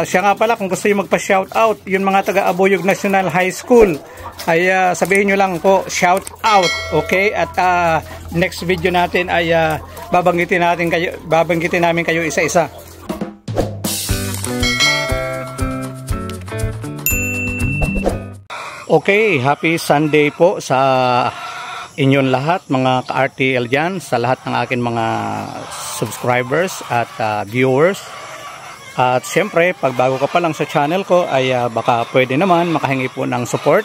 siya nga pala, kung gusto nyo magpa-shoutout, yung mga taga Abuyog National High School, ay sabihin nyo lang po, shoutout, okay? At next video natin ay babanggitin namin kayo isa-isa. Okay, happy Sunday po sa inyong lahat, mga ka-RTL dyan, sa lahat ng akin mga subscribers at viewers. At siyempre, pag bago ka pa lang sa channel ko, ay baka pwede naman makahingi po ng support.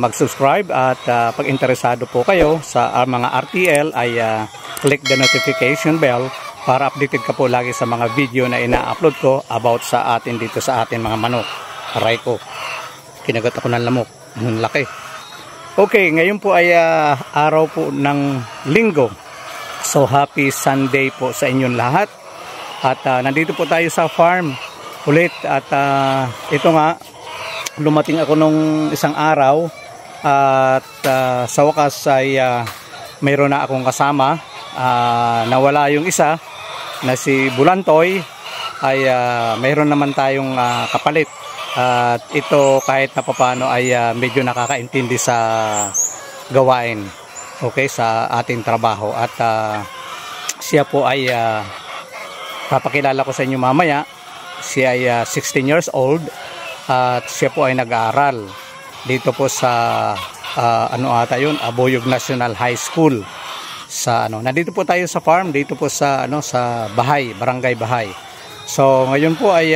Mag-subscribe at pag interesado po kayo sa mga RTL, ay click the notification bell para updated ka po lagi sa mga video na ina-upload ko about sa atin dito sa atin mga manok. Aray ko, kinagat ako ng lamok. Laki. Okay, ngayon po ay araw po ng linggo. So happy Sunday po sa inyong lahat. At nandito po tayo sa farm ulit. At ito nga, lumating ako nung isang araw. At sa wakas ay mayroon na akong kasama. Nawala yung isa na si Bulantoy. Ay mayroon naman tayong kapalit. At ito kahit na papano ay medyo nakakaintindi sa gawain. Okay, sa ating trabaho. At siya po ay papakilala ko sa inyo mamaya. Siya ay 16 years old at siya po ay nag-aaral dito po sa ano ata yun, Abuyog National High School. Sa nandito po tayo sa farm, dito po sa sa Bahay, Barangay Bahay. So ngayon po ay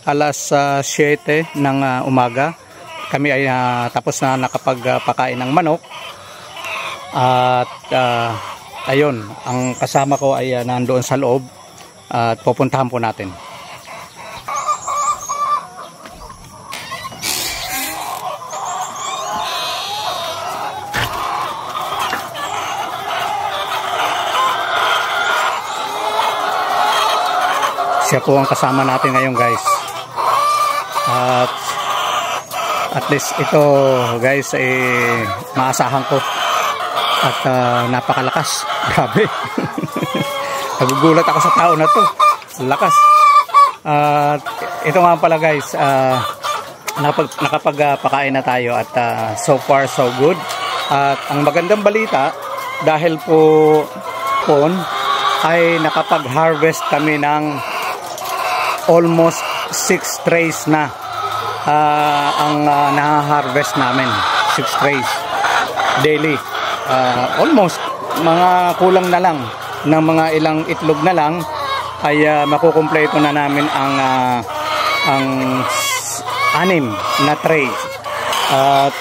alas 7 ng umaga. Kami ay tapos na nakapagpakain ng manok. At ayun, ang kasama ko ay nandoon sa loob. At pupuntahan po natin. Siya po ang kasama natin ngayon, guys. At least ito, guys, maasahan ko. At napakalakas. Grabe. Nagugulat ako sa tao na to. Lakas. Ito nga pala, guys, nakapagpakain na tayo at so far so good. At ang magandang balita, dahil po ay nakapag-harvest kami ng almost 6 trays na ang na-harvest namin. 6 trays daily. Almost mga kulang na lang ng mga ilang itlog na lang ay makukumpleto na namin ang 6 na tray. At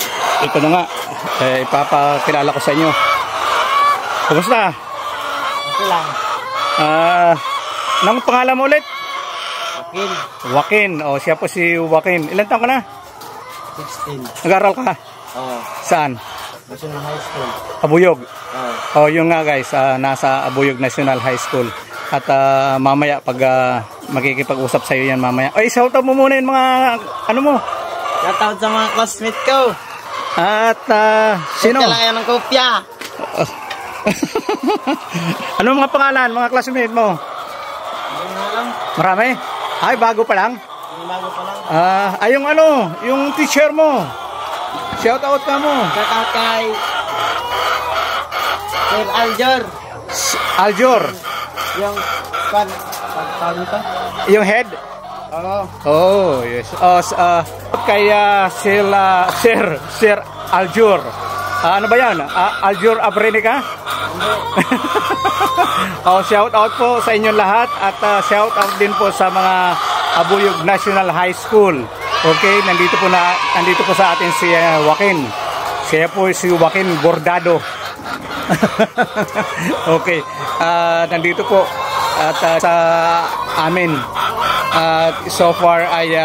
ito na nga, ipapakilala ko sa inyo. Kumusta? Okay lang. Anong pangalan mo ulit? Joaquin. Joaquin. O, siya po si Joaquin. Ilan taon ka na? 16. Nag-aaral ka? Oo. Saan? National High School. Abuyog. Oo. Yun nga, guys, nasa Abuyog National High School. At mamaya pag makikipag-usap sa iyo yan mamaya. Ay, shoutout mo muna yung mga ano mo. Shoutout sa mga classmate ko. At sino? Kopya lang yan ng kopya. Ano mga pangalan, mga classmate mo? Marami? Ay, bago pa lang? Bago pa lang. Ay, yung teacher mo. Shoutout ka mo. Shoutout kay Sir Aljor. Aljor. Yung paano ito? Yung head? Oo. Oh, yes. Kay Sir Aljor. Ano ba yan? Aljor Abrenica? Shout out po sa inyong lahat at shout out din po sa mga Abuyog National High School. Okay, nandito po sa atin si Joaquin. Siya po si Joaquin Bordado. Okay, nandito po at sa amin. So far ay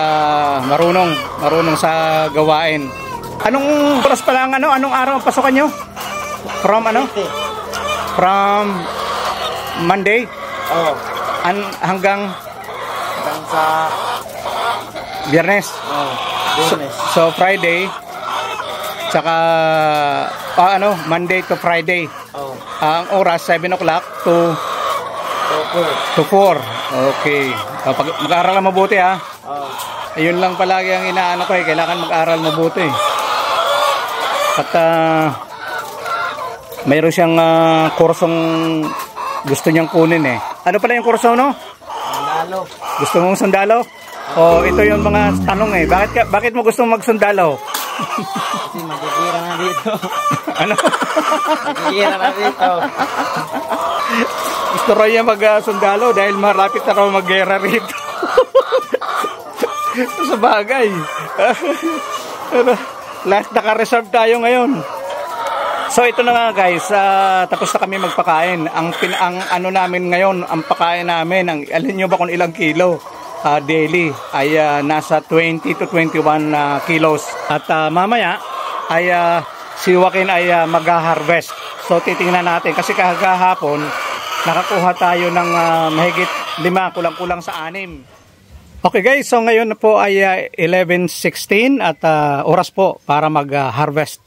marunong sa gawain. Anong oras pa lang anong araw ang pasukan nyo? From From Monday? Oo. Hanggang sa Biyernes? Oo. Biyernes. So Friday, tsaka Monday to Friday. Oo. Ang oras 7 o'clock to to 4. 2-4. Okay. Mag-aaral lang mabuti ha. Oo. Ayun lang palagi ang inaano ko eh. Kailangan mag-aaral mabuti. At mayroon siyang kursong gusto niyang kunin eh. Ano pala yung kurso no? Sundalo. Gusto mong sundalo? O ito yung mga tanong eh. Bakit mo gusto magsundalo? Kasi magigira na dito. Ano? Magigira na dito. Gusto raw niya magsundalo dahil malapit na raw mag-gera rito. Sa bagay. Last naka-reserve tayo ngayon. So ito na nga guys, tapos na kami magpakain. Ang ano namin ngayon, ang pakain namin, alin nyo ba kung ilang kilo daily ay nasa 20 to 21 kilos. At mamaya ay si Joaquin ay mag-harvest. So titingnan natin kasi kahapon nakakuha tayo ng mahigit 5, kulang-kulang sa 6. Okay guys, so ngayon po ay 11:16 at oras po para mag-harvest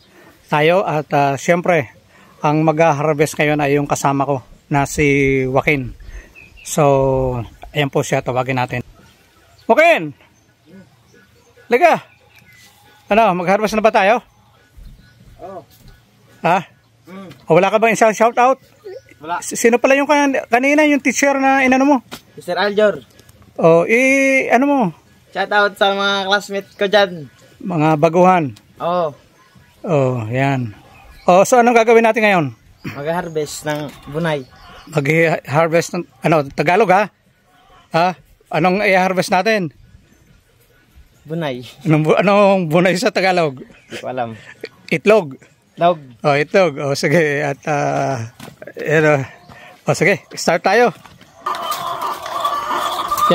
tayo. At syempre ang mag-harvest ngayon ay yung kasama ko na si Joaquin. So ayan po siya, tawagin natin. Joaquin! Liga! Ano, mag-harvest na ba tayo? Oo. Ha? O wala ka bang isang shoutout? Wala. Sino pala yung kanina yung teacher na inano mo? Mr. Aljor. O ano mo? Shout out sa mga classmates ko dyan. Mga baguhan. Oo. Oh, yan. Oh, so anong gagawin natin ngayon? Mag-harvest ng bunay. Mag-harvest ng Tagalog ha? Ha? Anong i-harvest natin? Bunay. Anong bunay sa Tagalog? Hindi ko alam. Itlog. Dog. Oh, itlog. Oh, sige. At sige, start tayo.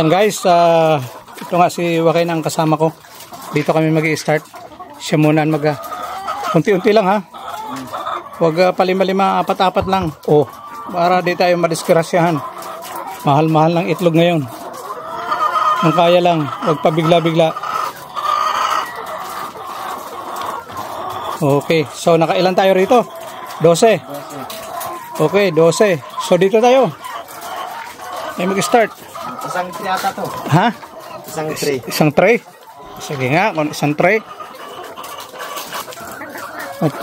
Yan guys, ito nga si Joaquin ang kasama ko. Dito kami mag-i-start. Siya muna unti-unti lang ha. Huwag palima-lima, apat-apat lang. Oh, para di tayo madiskrasyahan. Mahal-mahal ng itlog ngayon. Kung kaya lang, huwag pabigla-bigla. Okay, so nakailan tayo rito? 12. Okay, 12. So dito tayo. Ay mag-start. Isang tiyata to. Ha? Isang tray. Isang tray? Sige nga, isang tray. At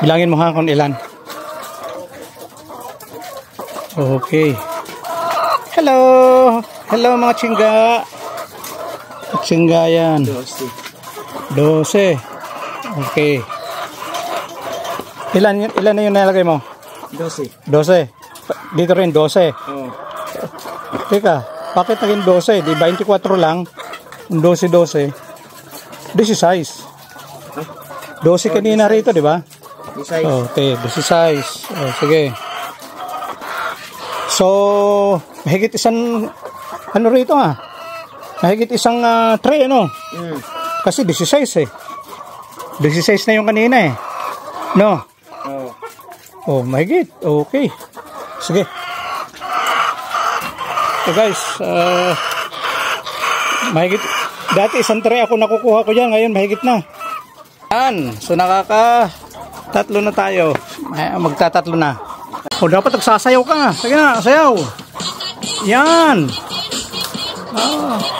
bilangin mo ha kung ilan. Okay. Hello! Hello mga tsingga. Tsingga yan. 12. Okay. Ilan na yung nalagay mo? 12. 12. Dito rin 12. Oo. Teka, bakit naging 12? Di 24 lang. 12. 16. 12 kanina rito, di ba? 16. Okay, 16. Oh, sige. So, mahigit isang rito nga. Mahigit isang tray ano? Kasi 16 eh. 16 na yung kanina eh. No? Oo. Oh, mahigit. Okay. Sige. So guys, mahigit. Dati isang tray ako nakukuha ko dyan. Ngayon mahigit na. Yan. So tatlo na tayo. Magtatatlo na. O dapat nagsasayaw ka nga. Sige na, sayaw. Yan.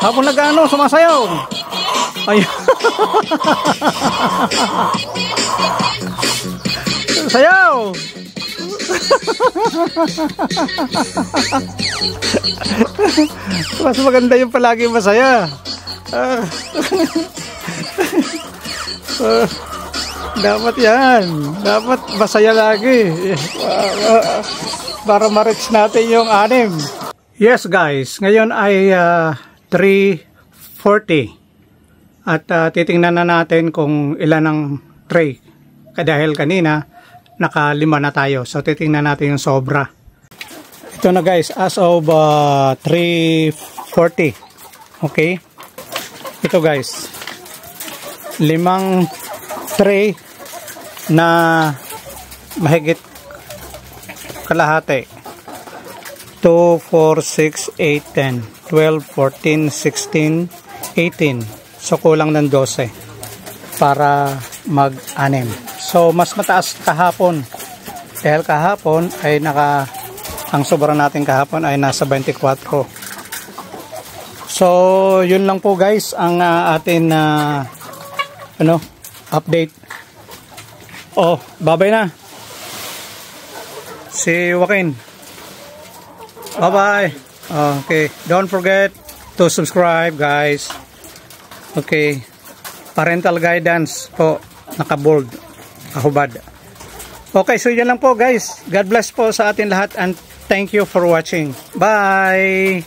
Habang sumasayaw. Ayun. Sayaw. Mas maganda yung palagi masaya. Dapat yan. Dapat masaya lagi. Para ma-reach natin yung 6. Yes guys, ngayon ay 3:40. At titingnan na natin kung ilan ang tray. Dahil kanina naka 5 na tayo. So titingnan natin yung sobra. Ito na guys, as of 3:40. Okay? Ito guys. 5 tray na mahigit kalahati. 2, 4, 6, 8, 10, 12, 14, 16, 18. So kulang ng 12 para mag-6. So mas mataas kahapon. Dahil kahapon ay naka Ang sobra natin kahapon ay nasa 24. So, yun lang po guys ang atin update. Oh, babay na. Si Joaquin. Bye-bye. Okay, don't forget to subscribe guys. Okay. Parental guidance po, naka-bold, kahubad. Okay, so yan lang po guys. God bless po sa atin lahat and thank you for watching. Bye!